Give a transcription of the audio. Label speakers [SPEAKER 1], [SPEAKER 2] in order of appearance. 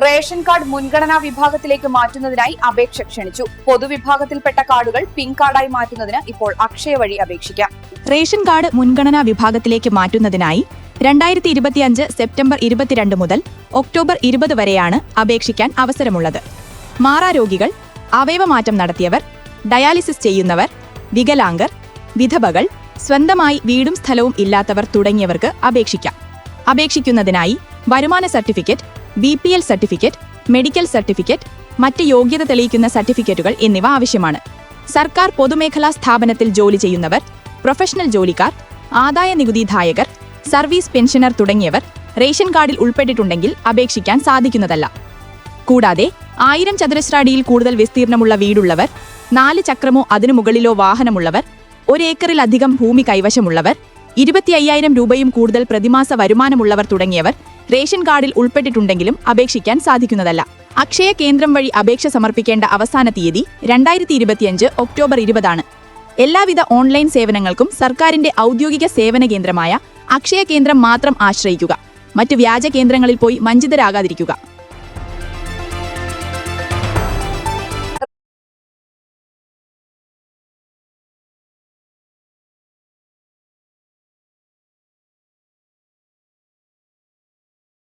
[SPEAKER 1] Ration card മുൻഗണനാ വിഭാഗത്തിലേക്ക് മാറ്റുന്നതിനായി അപേക്ഷ ക്ഷണിച്ചു. പൊതുവിഭാഗത്തിൽപ്പെട്ട കാർഡുകൾ പിങ്ക് കാർഡായി മാറ്റുന്നതിന് ഇപ്പോൾ അക്ഷയ വഴി അപേക്ഷിക്കാം.
[SPEAKER 2] റേഷൻ കാർഡ് മുൻഗണനാ വിഭാഗത്തിലേക്ക് മാറ്റുന്നതിനായി 2025 സെപ്റ്റംബർ 22 മുതൽ ഒക്ടോബർ 20 വരെയാണ് അപേക്ഷിക്കാൻ അവസരമുള്ളത്. മാറാരോഗികൾ, അവയവമാറ്റം നടത്തിയവർ, ഡയാലിസിസ് ചെയ്യുന്നവർ, വികലാംഗർ, വിധവകൾ, സ്വന്തമായി വീടും സ്ഥലവും ഇല്ലാത്തവർ തുടങ്ങിയവർക്ക് അപേക്ഷിക്കാം. അപേക്ഷിക്കുന്നതിനായി വരുമാന certificate, BPL certificate, medical certificate, മറ്റ് യോഗ്യത തെളിയിക്കുന്ന സർട്ടിഫിക്കറ്റുകൾ എന്നിവ ആവശ്യമാണ്. സർക്കാർ പൊതുമേഖലാ സ്ഥാപനത്തിൽ ജോലി ചെയ്യുന്നവർ, പ്രൊഫഷണൽ ജോലിക്കാർ, ആദായ നികുതിദായകർ, സർവീസ് പെൻഷനർ തുടങ്ങിയവർ റേഷൻ കാർഡിൽ ഉൾപ്പെട്ടിട്ടുണ്ടെങ്കിൽ അപേക്ഷിക്കാൻ സാധിക്കുന്നതല്ല. കൂടാതെ 1000 ചതുരശ്ര അടിയിൽ കൂടുതൽ വിസ്തീർണമുള്ള വീടുള്ളവർ, 4 ചക്രമോ അതിനു മുകളിലോ വാഹനമുള്ളവർ, 1 ഏക്കറിലധികം ഭൂമി കൈവശമുള്ളവർ, 25,000 രൂപയും കൂടുതൽ പ്രതിമാസ വരുമാനമുള്ളവർ തുടങ്ങിയവർ റേഷൻ കാർഡിൽ ഉൾപ്പെട്ടിട്ടുണ്ടെങ്കിലും അപേക്ഷിക്കാൻ സാധിക്കുന്നതല്ല. അക്ഷയ കേന്ദ്രം വഴി അപേക്ഷ സമർപ്പിക്കേണ്ട അവസാന തീയതി 2025 ഒക്ടോബർ 20 ആണ്. എല്ലാവിധ ഓൺലൈൻ സേവനങ്ങൾക്കും സർക്കാരിന്റെ ഔദ്യോഗിക സേവന കേന്ദ്രമായ അക്ഷയ കേന്ദ്രം മാത്രം ആശ്രയിക്കുക. മറ്റ് വ്യാജ കേന്ദ്രങ്ങളിൽ പോയി വഞ്ചിതരാകാതിരിക്കുക.